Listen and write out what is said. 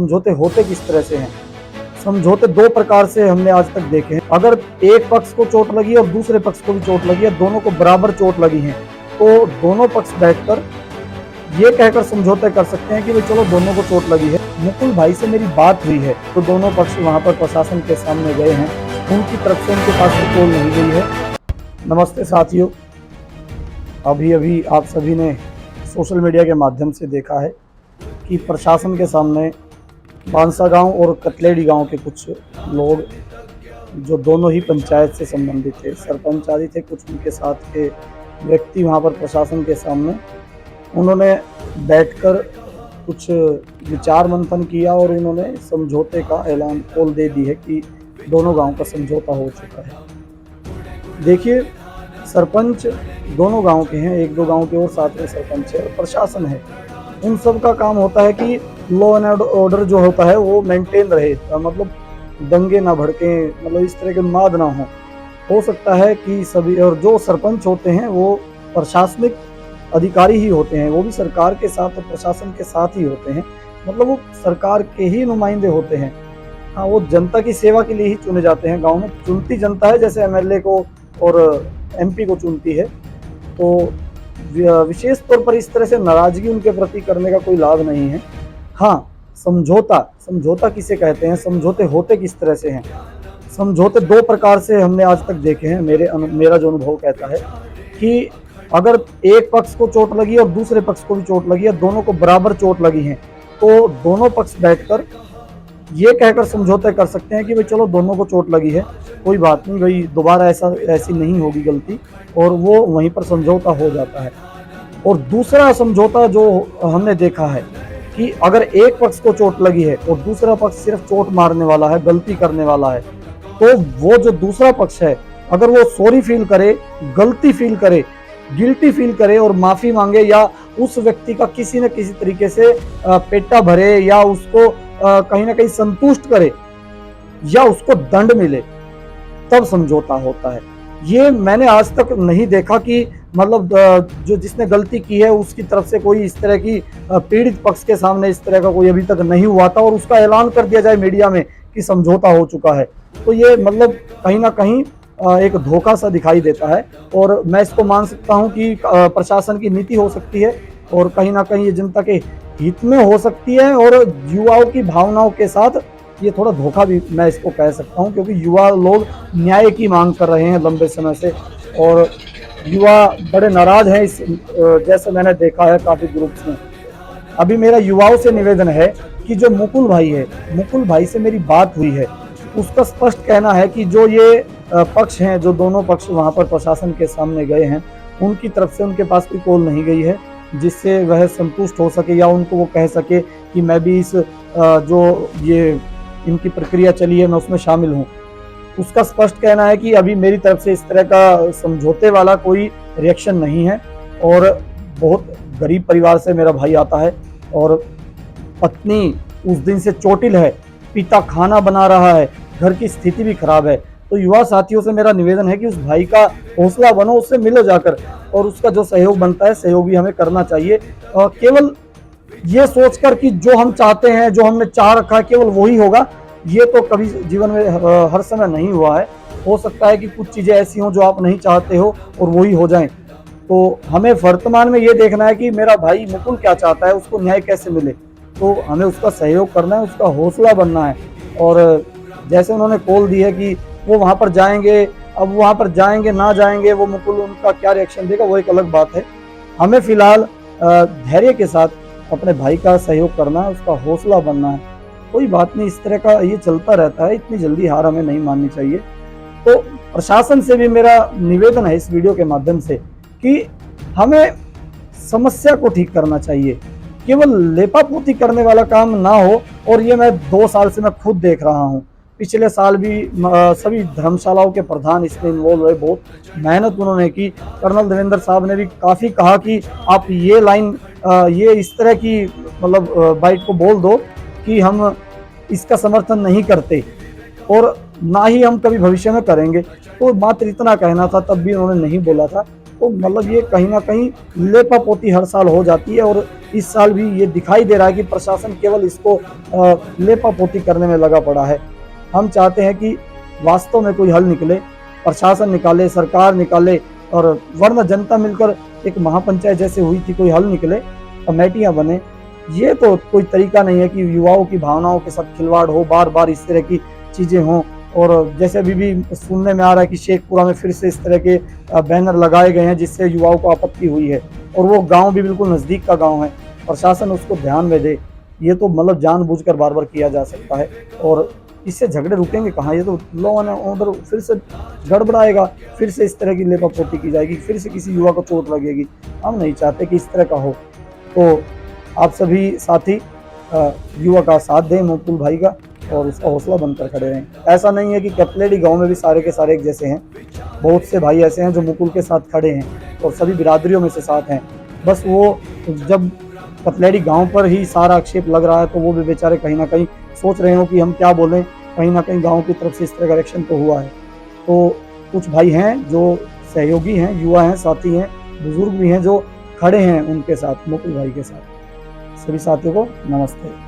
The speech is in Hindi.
समझौते होते किस तरह से हैं। समझौते दो प्रकार से हमने आज तक देखे हैं। अगर एक पक्ष को चोट लगी और दूसरे पक्ष को भी चोट लगी है, दोनों को बराबर चोट लगी है, तो दोनों पक्ष बैठकर ये कहकर समझौते कर सकते हैं कि भाई चलो दोनों को चोट लगी है, मुकुल भाई से मेरी बात हुई है। तो दोनों पक्ष वहां पर प्रशासन के सामने गए हैं, उनकी तरफ से उनके पास रिपोर्ट नहीं गई है। नमस्ते साथियों, अभी आप सभी ने सोशल मीडिया के माध्यम से देखा है कि प्रशासन के सामने बांसा गांव और कतलेड़ी गांव के कुछ लोग जो दोनों ही पंचायत से संबंधित थे, सरपंच आदि थे, कुछ उनके साथ के व्यक्ति वहां पर प्रशासन के सामने उन्होंने बैठकर कुछ विचार मंथन किया और उन्होंने समझौते का ऐलान पोल दे दी है कि दोनों गांव का समझौता हो चुका है। देखिए, सरपंच दोनों गांव के हैं, एक दो गांव के और साथ में सरपंच है, प्रशासन है। उन सब का काम होता है कि लॉ एंड ऑर्डर जो होता है वो मेंटेन रहे, मतलब दंगे ना भड़के, मतलब इस तरह के उन्माद ना हो सकता है कि सभी, और जो सरपंच होते हैं वो प्रशासनिक अधिकारी ही होते हैं, वो भी सरकार के साथ और प्रशासन के साथ ही होते हैं, मतलब वो सरकार के ही नुमाइंदे होते हैं। हाँ, वो जनता की सेवा के लिए ही चुने जाते हैं। गांव में चुनती जनता है, जैसे एमएलए को और एमपी को चुनती है। तो विशेष तौर पर इस तरह से नाराजगी उनके प्रति करने का कोई लाभ नहीं है। हाँ, समझौता किसे कहते हैं, समझौते होते किस तरह से हैं। समझौते दो प्रकार से हमने आज तक देखे हैं। मेरा जो अनुभव कहता है कि अगर एक पक्ष को चोट लगी और दूसरे पक्ष को भी चोट लगी है, दोनों को बराबर चोट लगी है, तो दोनों पक्ष बैठकर ये कहकर समझौते कर सकते हैं कि भाई चलो दोनों को चोट लगी है, कोई बात नहीं भाई, दोबारा ऐसी नहीं होगी गलती, और वो वहीं पर समझौता हो जाता है। और दूसरा समझौता जो हमने देखा है कि अगर एक पक्ष को चोट लगी है और दूसरा पक्ष सिर्फ चोट मारने वाला है, गलती करने वाला है, तो वो जो दूसरा पक्ष है अगर वो सॉरी फील करे, गलती फील करे, गिल्टी फील करे और माफी मांगे, या उस व्यक्ति का किसी न किसी तरीके से पेटा भरे, या उसको कहीं ना कहीं संतुष्ट करे, या उसको दंड मिले, तब समझौता होता है। ये मैंने आज तक नहीं देखा कि मतलब जो जिसने गलती की है उसकी तरफ से कोई इस तरह की पीड़ित पक्ष के सामने इस तरह का कोई अभी तक नहीं हुआ था और उसका ऐलान कर दिया जाए मीडिया में कि समझौता हो चुका है। तो ये मतलब कहीं ना कहीं एक धोखा सा दिखाई देता है, और मैं इसको मान सकता हूं कि प्रशासन की नीति हो सकती है और कहीं ना कहीं ये जनता के हित में हो सकती है, और युवाओं की भावनाओं के साथ ये थोड़ा धोखा भी मैं इसको कह सकता हूं, क्योंकि युवा लोग न्याय की मांग कर रहे हैं लंबे समय से, और युवा बड़े नाराज हैं इस, जैसे मैंने देखा है काफी ग्रुप्स में। अभी मेरा युवाओं से निवेदन है कि जो मुकुल भाई है, मुकुल भाई से मेरी बात हुई है, उसका स्पष्ट कहना है कि जो ये पक्ष हैं, जो दोनों पक्ष वहां पर प्रशासन के सामने गए हैं, उनकी तरफ से उनके पास कोई कॉल नहीं गई है जिससे वह संतुष्ट हो सके, या उनको वो कह सके कि मैं भी इस जो ये इनकी प्रक्रिया चली है मैं उसमें शामिल हूँ। उसका स्पष्ट कहना है कि अभी मेरी तरफ से इस तरह का समझौते वाला कोई रिएक्शन नहीं है, और बहुत गरीब परिवार से मेरा भाई आता है और पत्नी उस दिन से चोटिल है, पिता खाना बना रहा है, घर की स्थिति भी खराब है। तो युवा साथियों से मेरा निवेदन है कि उस भाई का हौसला बनो, उससे मिलो जाकर, और उसका जो सहयोग बनता है सहयोग भी हमें करना चाहिए। और केवल ये सोचकर कि जो हम चाहते हैं, जो हमने चाह रखा है, केवल वही होगा, ये तो कभी जीवन में हर समय नहीं हुआ है। हो सकता है कि कुछ चीज़ें ऐसी हों जो आप नहीं चाहते हो और वही हो जाएं। तो हमें वर्तमान में ये देखना है कि मेरा भाई मुकुल क्या चाहता है, उसको न्याय कैसे मिले, तो हमें उसका सहयोग करना है, उसका हौसला बनना है। और जैसे उन्होंने कॉल दी है कि वो वहाँ पर जाएंगे, अब वहाँ पर जाएंगे ना जाएंगे, वो मुकुल उनका क्या रिएक्शन देगा वो एक अलग बात है। हमें फिलहाल धैर्य के साथ अपने भाई का सहयोग करना है, उसका हौसला बनना है। कोई बात नहीं, इस तरह का ये चलता रहता है, इतनी जल्दी हार हमें नहीं माननी चाहिए। तो प्रशासन से भी मेरा निवेदन है इस वीडियो के माध्यम से कि हमें समस्या को ठीक करना चाहिए, केवल लेपापोती करने वाला काम ना हो। और ये मैं 2 साल से मैं खुद देख रहा हूँ, पिछले साल भी सभी धर्मशालाओं के प्रधान इसमें इन्वॉल्व हुए, बहुत मेहनत उन्होंने की। कर्नल देवेंद्र साहब ने भी काफ़ी कहा कि आप ये लाइन, ये इस तरह की मतलब बाइट को बोल दो कि हम इसका समर्थन नहीं करते और ना ही हम कभी भविष्य में करेंगे। तो मात्र इतना कहना था, तब भी उन्होंने नहीं बोला था। तो मतलब ये कहीं ना कहीं लेपापोती हर साल हो जाती है, और इस साल भी ये दिखाई दे रहा है कि प्रशासन केवल इसको लेपापोती करने में लगा पड़ा है। हम चाहते हैं कि वास्तव में कोई हल निकले, प्रशासन निकाले, सरकार निकाले, और वरना जनता मिलकर एक महापंचायत जैसे हुई थी कोई हल निकले, कमेटियां बने। ये तो कोई तरीका नहीं है कि युवाओं की भावनाओं के साथ खिलवाड़ हो, बार बार इस तरह की चीजें हों। और जैसे अभी भी सुनने में आ रहा है कि शेखपुरा में फिर से इस तरह के बैनर लगाए गए हैं जिससे युवाओं को आपत्ति हुई है, और वो गांव भी बिल्कुल नजदीक का गांव है। प्रशासन उसको ध्यान में दे। ये तो मतलब जानबूझकर बार बार किया जा सकता है, और इससे झगड़े रुकेंगे कहाँ? ये तो लॉ एंड ऑर्डर फिर से गड़बड़ाएगा, फिर से इस तरह की लेपापोती की जाएगी, फिर से किसी युवा को चोट लगेगी। हम नहीं चाहते कि इस तरह का हो। तो आप सभी साथी युवा का साथ दें मुकुल भाई का, और उसका हौसला बनकर खड़े रहें। ऐसा नहीं है कि कपलेड़ी गांव में भी सारे के सारे एक जैसे हैं, बहुत से भाई ऐसे हैं जो मुकुल के साथ खड़े हैं और सभी बिरादरियों में से साथ हैं। बस वो जब कपलेड़ी गांव पर ही सारा आक्षेप लग रहा है तो वो भी बेचारे कहीं ना कहीं सोच रहे हो कि हम क्या बोलें, कहीं ना कहीं गाँव की तरफ से इस तरह का रिएक्शन तो हुआ है। तो कुछ भाई हैं जो सहयोगी हैं, युवा हैं, साथी हैं, बुजुर्ग भी हैं जो खड़े हैं उनके साथ, मुकुल भाई के साथ। सभी साथियों को नमस्ते।